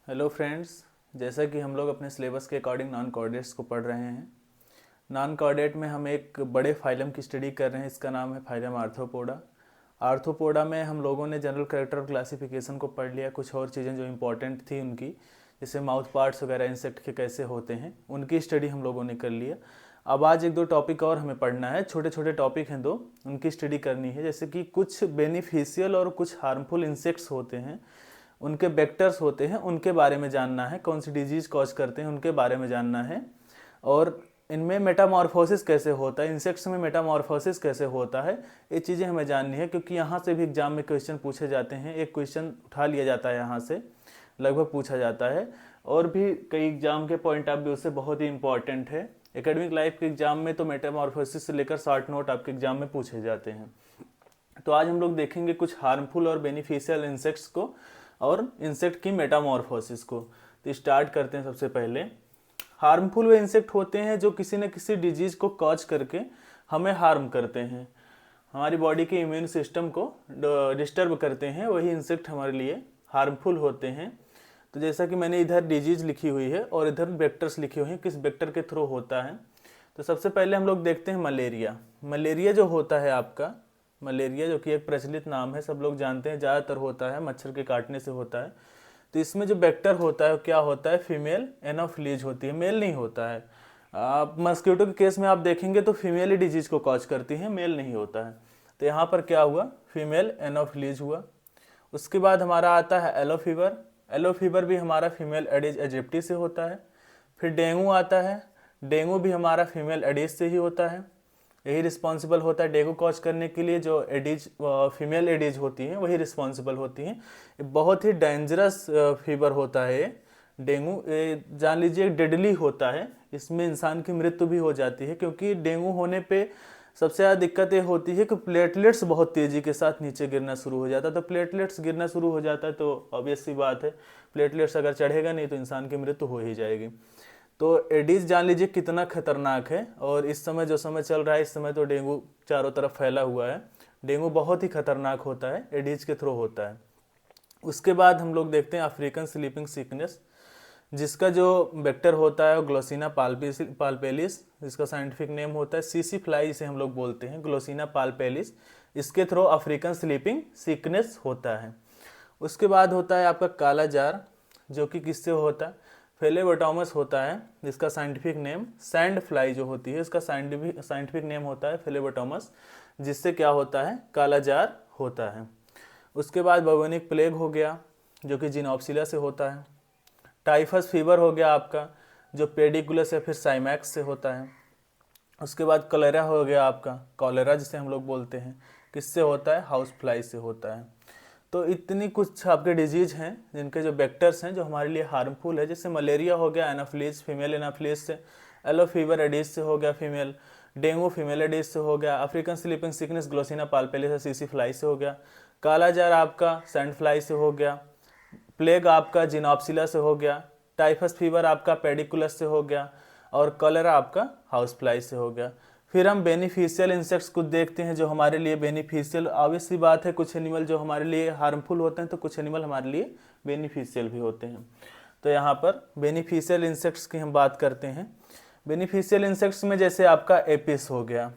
Hello friends. जैसा कि हम लोग अपने सिलेबस के अकॉर्डिंग नॉन कोऑर्डिनेट्स को पढ़ रहे हैं। नॉन कोऑर्डिनेट में हम एक बड़े फाइलम की स्टडी कर रहे हैं। इसका नाम है फाइलम आर्थ्रोपोडा। आर्थ्रोपोडा में हम लोगों ने जनरल कैरेक्टर क्लासिफिकेशन को पढ़ लिया, कुछ और चीज़ें जो इंपॉर्टेंट थी उनकी, जैसे माउथ पार्ट्स वगैरह इंसेक्ट के कैसे होते हैं, उनकी स्टडी हम लोगों ने कर लिया। अब आज एक दो टॉपिक और हमें पढ़ना है, छोटे छोटे टॉपिक हैं दो, उनकी स्टडी करनी है। जैसे कि कुछ बेनिफिशियल और कुछ हार्मफुल इंसेक्ट्स होते हैं, उनके वेक्टर्स होते हैं, उनके बारे में जानना है। कौन सी डिजीज कॉज करते हैं उनके बारे में जानना है। और इनमें मेटामॉर्फोसिस कैसे होता है, इंसेक्ट्स में मेटामॉर्फोसिस कैसे होता है, ये चीज़ें हमें जाननी है। क्योंकि यहाँ से भी एग्जाम में क्वेश्चन पूछे जाते हैं, एक क्वेश्चन उठा लिया जाता है यहाँ से, लगभग पूछा जाता है। और भी कई एग्जाम के पॉइंट ऑफ व्यू से बहुत ही इंपॉर्टेंट है। एकेडमिक लाइफ के एग्जाम में तो मेटामॉर्फोसिस से लेकर शॉर्ट नोट आपके एग्जाम में पूछे जाते हैं। तो आज हम लोग देखेंगे कुछ हार्मफुल और बेनिफिशियल इंसेक्ट्स को और इंसेक्ट की मेटामॉर्फोसिस को। तो स्टार्ट करते हैं। सबसे पहले हार्मफुल वे इंसेक्ट होते हैं जो किसी न किसी डिजीज को कॉज करके हमें हार्म करते हैं, हमारी बॉडी के इम्यून सिस्टम को डिस्टर्ब करते हैं, वही इंसेक्ट हमारे लिए हार्मफुल होते हैं। तो जैसा कि मैंने इधर डिजीज लिखी हुई है और इधर वेक्टर्स लिखे हुए हैं, किस वेक्टर के थ्रू होता है। तो सबसे पहले हम लोग देखते हैं मलेरिया। मलेरिया जो होता है आपका, मलेरिया जो कि एक प्रचलित नाम है, सब लोग जानते हैं, ज़्यादातर होता है मच्छर के काटने से होता है। तो इसमें जो वेक्टर होता है क्या होता है, फीमेल एनोफिलीज होती है, मेल नहीं होता है। आप मस्कीटो के केस में आप देखेंगे तो फीमेल ही डिजीज को कॉज करती है, मेल नहीं होता है। तो यहाँ पर क्या हुआ, फीमेल एनोफिलीज हुआ। उसके बाद हमारा आता है एलो फीवर। एलो फीवर भी हमारा फीमेल एडिज एजिप्टी से होता है। फिर डेंगू आता है, डेंगू भी हमारा फीमेल एडिज से ही होता है, यही रिस्पॉन्सिबल होता है डेंगू कॉज करने के लिए। जो एडिज फीमेल एडिज होती हैं वही रिस्पॉन्सिबल होती हैं। बहुत ही डेंजरस फीवर होता है डेंगू, जान लीजिए डेडली होता है। इसमें इंसान की मृत्यु भी हो जाती है, क्योंकि डेंगू होने पे सबसे ज़्यादा दिक्कत ये होती है कि प्लेटलेट्स बहुत तेज़ी के साथ नीचे गिरना शुरू हो जाता है। तो प्लेटलेट्स गिरना शुरू हो जाता है तो ऑब्वियस सी बात है, प्लेटलेट्स अगर चढ़ेगा नहीं तो इंसान की मृत्यु हो ही जाएगी। तो एडिस जान लीजिए कितना खतरनाक है। और इस समय जो समय चल रहा है, इस समय तो डेंगू चारों तरफ फैला हुआ है। डेंगू बहुत ही खतरनाक होता है, एडिस के थ्रू होता है। उसके बाद हम लोग देखते हैं अफ्रीकन स्लीपिंग सिकनेस, जिसका जो वेक्टर होता है वो ग्लोसिना पाल्पेलिस, जिसका साइंटिफिक नेम होता है सीसी फ्लाई, जिसे हम लोग बोलते हैं ग्लोसिना पाल्पेलिस। इसके थ्रू अफ्रीकन स्लीपिंग सिकनेस होता है। उसके बाद होता है आपका काला जार, जो कि किससे होता है, फेलेबोटोमस होता है, जिसका साइंटिफिक नेम सैंड फ्लाई जो होती है, इसका साइंटिफिक नेम होता है फेलेबोटोमस, जिससे क्या होता है, काला जार होता है। उसके बाद बबोनिक प्लेग हो गया, जो कि जिनोप्सिला से होता है। टाइफस फीवर हो गया आपका, जो पेडिकुलस या फिर साइमैक्स से होता है। उसके बाद कलेरा हो गया आपका, कॉलेरा जिसे हम लोग बोलते हैं, किससे होता है, हाउस फ्लाई से होता है। तो इतनी कुछ आपके डिजीज हैं जिनके जो वेक्टर्स हैं जो हमारे लिए हार्मफुल है। जैसे मलेरिया हो गया एनाफिलीज, फीमेल एनाफिलीज से। एलो फीवर एडिस से हो गया फीमेल। डेंगू फीमेल एडिस से हो गया। African sleeping sickness Glossina palpalis सीसी फ्लाई से हो गया। काला जार आपका सैंड फ्लाई से हो गया। प्लेग आपका जिनोप्सिला से हो गया। टाइफस फीवर आपका पेडिकुलस से हो गया। और कॉलेरा आपका हाउस फ्लाई से हो गया। फिर हम बेनिफिशियल इंसेक्ट्स को देखते हैं जो हमारे लिए बेनिफिशियल, ऑब्वियस सी बात है, कुछ एनिमल जो हमारे लिए हार्मफुल होते हैं तो कुछ एनिमल हमारे लिए बेनिफिशियल भी होते हैं। तो यहाँ पर बेनिफिशियल इंसेक्ट्स की हम बात करते हैं। बेनिफिशियल इंसेक्ट्स में जैसे आपका एपिस हो गया,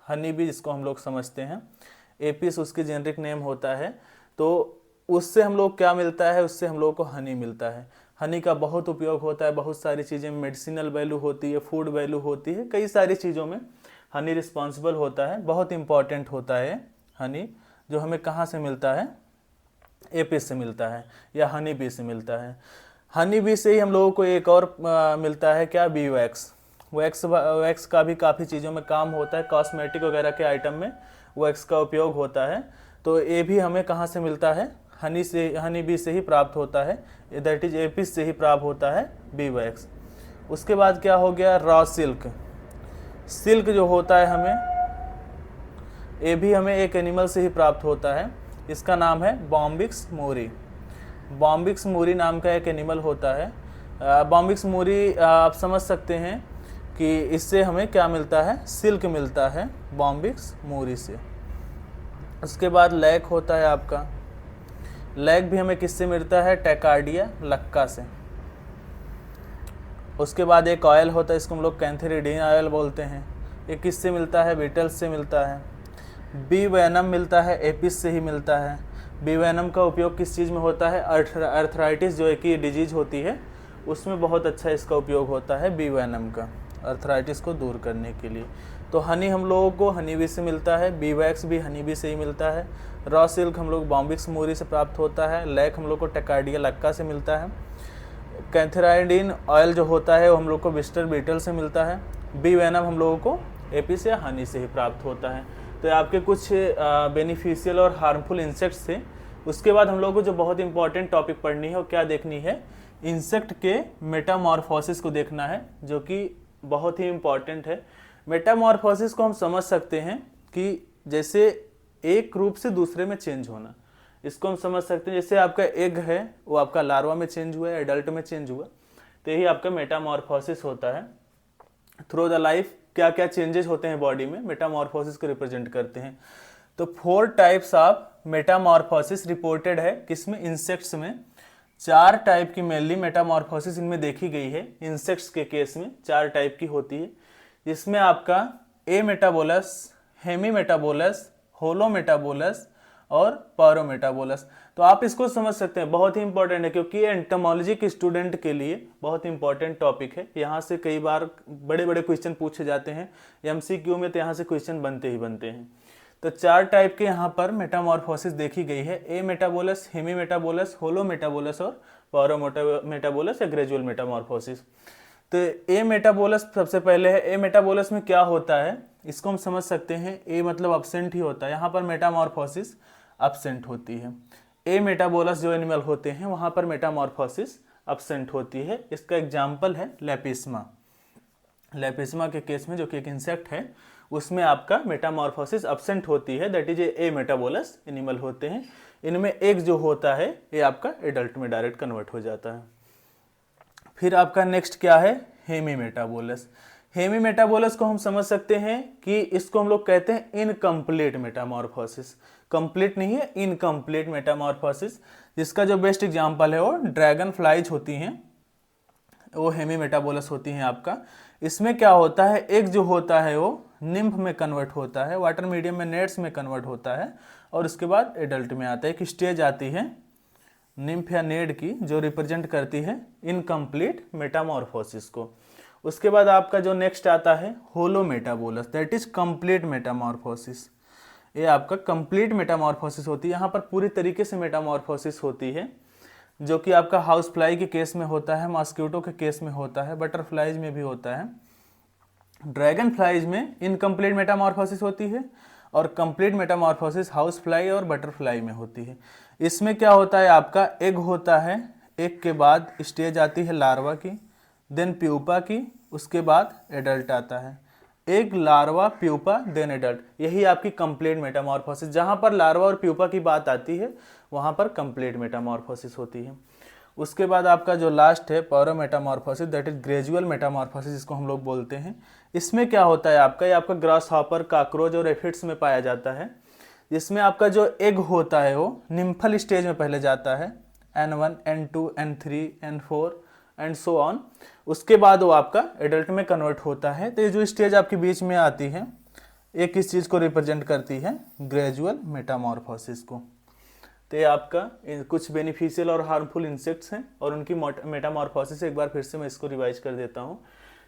हनी बी जिसको हम लोग समझते हैं, एपिस उसकी जेनरिक नेम होता है। तो उससे हम लोग क्या मिलता है, उससे हम लोग को हनी मिलता है। हनी का बहुत उपयोग होता है, बहुत सारी चीज़ें, मेडिसिनल वैल्यू होती है, फूड वैल्यू होती है, कई सारी चीज़ों में हनी रिस्पॉन्सिबल होता है। बहुत इंपॉर्टेंट होता है हनी, जो हमें कहाँ से मिलता है, एपिस से मिलता है या हनी बी से मिलता है। हनी बी से ही हम लोगों को एक और मिलता है क्या, बी वैक्स। वैक्स का भी काफ़ी चीज़ों में काम होता है, कॉस्मेटिक वगैरह के आइटम में वैक्स का उपयोग होता है। तो ये भी हमें कहाँ से मिलता है, हनी बी से ही प्राप्त होता है, दैट इज एपिस से ही प्राप्त होता है बी वैक्स। उसके बाद क्या हो गया, रॉ सिल्क। सिल्क जो होता है ये भी हमें एक एनिमल से ही प्राप्त होता है, इसका नाम है बॉम्बिक्स मोरी। बॉम्बिक्स मोरी नाम का एक एनिमल होता है। बॉम्बिक्स मोरी आप समझ सकते हैं कि इससे हमें क्या मिलता है, सिल्क मिलता है बॉम्बिक्स मोरी से। उसके बाद लैक होता है आपका, लैक भी हमें किससे मिलता है, टैकार्डिया लक्का से। उसके बाद एक ऑयल होता है, इसको हम लोग कैंथेरिडीन ऑयल बोलते हैं। ये किससे मिलता है, बीटल्स से मिलता है। बी वेनम मिलता है, एपिस से ही मिलता है। बी वेनम का उपयोग किस चीज़ में होता है, अर्थराइटिस जो एक ही डिजीज होती है उसमें बहुत अच्छा इसका उपयोग होता है बी वेनम का, अर्थराइटिस को दूर करने के लिए। तो हनी हम लोगों को हनी बी से मिलता है, बी वैक्स भी हनी बी से ही मिलता है। रॉ सिल्क हम लोग बॉम्बिक्स मोरी से प्राप्त होता है। लैक हम लोग को टैकार्डिया लक्का से मिलता है। कैंथेराइडिन ऑयल जो होता है वो हम लोग को विस्टर बीटल से मिलता है। बी वेनम हम लोगों को एपिस या हनी से ही प्राप्त होता है। तो आपके कुछ बेनिफिशियल और हार्मफुल इंसेक्ट्स थे। उसके बाद हम लोगों को जो बहुत इंपॉर्टेंट टॉपिक पढ़नी है वो क्या देखनी है, इंसेक्ट के मेटामॉर्फोसिस को देखना है, जो कि बहुत ही इंपॉर्टेंट है। मेटामॉर्फोसिस को हम समझ सकते हैं कि जैसे एक रूप से दूसरे में चेंज होना, इसको हम समझ सकते हैं। जैसे आपका एग है वो आपका लार्वा में चेंज हुआ है, एडल्ट में चेंज हुआ, तो यही आपका मेटामॉर्फोसिस होता है। थ्रू द लाइफ क्या क्या चेंजेस होते हैं बॉडी में, मेटामॉर्फोसिस को रिप्रेजेंट करते हैं। तो 4 टाइप्स ऑफ मेटामॉर्फोसिस रिपोर्टेड है, किसमें, इंसेक्ट्स में। 4 टाइप की मेनली मेटामॉर्फोसिस इनमें देखी गई है। इंसेक्ट्स के केस में 4 टाइप की होती है, जिसमें आपका ए मेटाबोलस, हेमी मेटाबोलस, होलो मेटाबोलस और पायरोमेटाबोलस। तो आप इसको समझ सकते हैं, बहुत ही इंपॉर्टेंट है, क्योंकि ये एंटोमोलॉजी के स्टूडेंट के लिए बहुत इंपॉर्टेंट टॉपिक है। यहाँ से कई बार बड़े बड़े क्वेश्चन पूछे जाते हैं एमसीक्यू में, तो यहाँ से क्वेश्चन बनते ही बनते हैं। तो 4 टाइप के यहाँ पर मेटामॉर्फोसिस देखी गई है, ए मेटाबोलस, हेमी मेटाबोलस, होलो मेटाबोलस और पायरोमेटाबोलस या ग्रेजुअल मेटामॉर्फोसिस। तो ए मेटाबोलस सबसे पहले है। ए मेटाबोलस में क्या होता है इसको हम समझ सकते हैं, ए मतलब अब्सेंट ही होता है, यहाँ पर मेटामॉर्फोसिस अब्सेंट होती है। ए मेटाबोलस जो एनिमल होते हैं वहाँ पर मेटामॉर्फोसिस अब्सेंट होती है। इसका एग्जाम्पल है लेपिस्मा। लेपिस्मा के केस में, जो कि एक इंसेक्ट है, उसमें आपका मेटामॉर्फोसिस अब्सेंट होती है, that is a metabolous animal होते हैं। इनमें एक जो होता है ये आपका एडल्ट में डायरेक्ट कन्वर्ट हो जाता है। फिर आपका नेक्स्ट क्या है, हेमी मेटाबोलस। हेमी मेटाबोलस को हम समझ सकते हैं कि इसको हम लोग कहते हैं इनकम्प्लीट मेटामॉर्फोसिस। कंप्लीट नहीं है, इनकम्प्लीट मेटामॉर्फोसिस। जिसका जो बेस्ट एग्जांपल है वो ड्रैगन फ्लाइज होती हैं, वो हेमी मेटाबोलस होती हैं आपका। इसमें क्या होता है, एक जो होता है वो निम्फ में कन्वर्ट होता है, वाटर मीडियम में नेट्स में कन्वर्ट होता है, और उसके बाद एडल्ट में आता है। एक स्टेज आती है निम्फ या नेड की, जो रिप्रेजेंट करती है इनकम्प्लीट मेटामॉर्फोसिस को। उसके बाद आपका जो नेक्स्ट आता है holometabolous, that is complete metamorphosis. ये आपका कंप्लीट मेटामॉर्फोसिस होती है, यहाँ पर पूरी तरीके से मेटामॉर्फोसिस होती है, जो कि आपका हाउस फ्लाई के केस में होता है, मॉस्किटो के केस में होता है, बटरफ्लाइज में भी होता है। ड्रैगन फ्लाइज में इनकम्प्लीट मेटामॉर्फोसिस होती है, और कंप्लीट मेटामॉर्फोसिस हाउस फ्लाई और बटरफ्लाई में होती है। इसमें क्या होता है, आपका एग होता है, एग के बाद स्टेज आती है लार्वा की, देन प्यूपा की, उसके बाद एडल्ट आता है। Egg, larva, pupa, then adult, यही आपकी कंप्लीट मेटामॉर्फोसिस। जहां पर लार्वा और प्यूपा की बात आती है वहां पर कंप्लीट मेटामॉर्फोसिस होती है। उसके बाद आपका जो लास्ट है पायरोमेटामॉर्फोसिस, दैट इज ग्रेजुअल मेटामॉर्फोसिस, जिसको हम लोग बोलते हैं। इसमें क्या होता है आपका, ये आपका ग्रास हॉपर, काकरोच और एफिड्स में पाया जाता है। जिसमें आपका जो एग होता है वो निम्फल स्टेज में पहले जाता है, N1, N2, N3, N4 and so on. उसके बाद वो आपका एडल्ट में कन्वर्ट होता है। तो ये जो स्टेज आपके बीच में आती है, ये किस चीज़ को रिप्रेजेंट करती है, ग्रेजुअल मेटामॉर्फोसिस को। तो ये आपका कुछ बेनिफिशियल और हार्मफुल इंसेक्ट्स हैं और उनकी मेटामॉर्फोसिस। एक बार फिर से मैं इसको रिवाइज कर देता हूँ।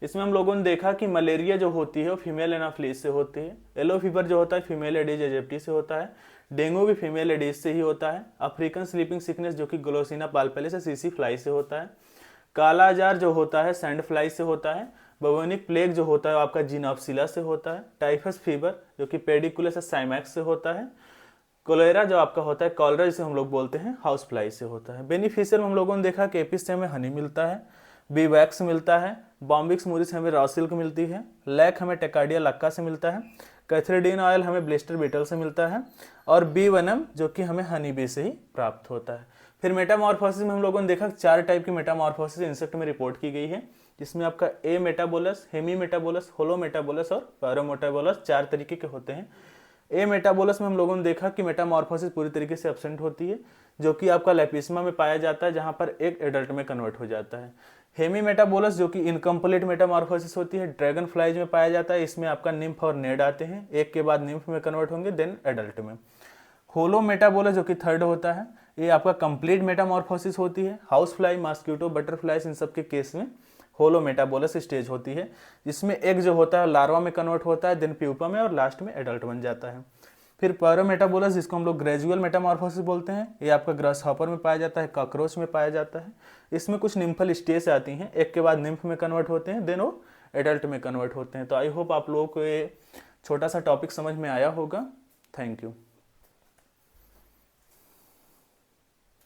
इसमें हम लोगों ने देखा कि मलेरिया जो होती है वो फीमेल एनाफ्लीज से होती है। येलो फीवर जो होता है फीमेल एडिज एजिप्टी से होता है। डेंगू भी फीमेल एडिज से ही होता है। अफ्रीकन स्लीपिंग सिकनेस जो कि ग्लोसिना पाल्पेलिस सीसी फ्लाई से होता है। काला आजार जो होता है सैंड फ्लाई से होता है। बबोनिक प्लेग जो होता है आपका जिनोप्सिला से होता है। टाइफस फीवर जो कि पेडिकुलस साइमैक्स से होता है। कोलेरा जो आपका होता है कॉलरा जिसे हम लोग बोलते हैं हाउस फ्लाई से होता है। बेनिफिशियल हम लोगों ने देखा कि एपिस से हमें हनी मिलता है, बी वैक्स मिलता है, बॉम्बिक्स मोरिस हमें रॉ सिल्क मिलती है, लैक हमें टैकार्डिया लक्का से मिलता है, कैथरीडीन ऑयल हमें ब्लिस्टर बीटल से मिलता है, और बी वनम जो कि हमें हनी बी से ही प्राप्त होता है। फिर मेटामॉर्फोसिस में हम लोगों ने देखा 4 टाइप की मेटामॉर्फोसिस इंसेक्ट में रिपोर्ट की गई है, जिसमें आपका ए मेटाबोलस, हेमी मेटाबोलस, होलो मेटाबोलस और पायरोमेटाबोलस 4 तरीके के होते हैं। ए मेटाबोलस में हम लोगों ने देखा कि मेटामॉर्फोसिस पूरी तरीके से एब्सेंट होती है, जो कि आपका लेपिस्मा में पाया जाता है, जहां पर एक एडल्ट में कन्वर्ट हो जाता है। हेमी मेटाबोलस जो कि इनकम्प्लीट मेटामॉर्फोसिस होती है, ड्रैगन फ्लाइज में पाया जाता है। इसमें आपका निम्फ और नेड आते हैं, एक के बाद निम्फ में कन्वर्ट होंगे, देन एडल्ट में। होलो मेटाबोलस जो कि थर्ड होता है, ये आपका कंप्लीट मेटामॉर्फोसिस होती है। हाउस फ्लाई, मॉस्किटो, बटरफ्लाइज, इन सब के केस में होलो मेटाबोलस स्टेज होती है, जिसमें एग जो होता है लार्वा में कन्वर्ट होता है, देन प्यूपा में, और लास्ट में एडल्ट बन जाता है। फिर पैरोमेटाबोलस, जिसको हम लोग ग्रेजुअल मेटामॉर्फोसिस बोलते हैं, ये आपका ग्रास हॉपर में पाया जाता है, कॉकरोच में पाया जाता है। इसमें कुछ निम्फल स्टेज आती हैं, एक के बाद निम्फ में कन्वर्ट होते हैं, देन वो एडल्ट में कन्वर्ट होते हैं। तो आई होप आप लोगों को ये छोटा सा टॉपिक समझ में आया होगा। Thank you.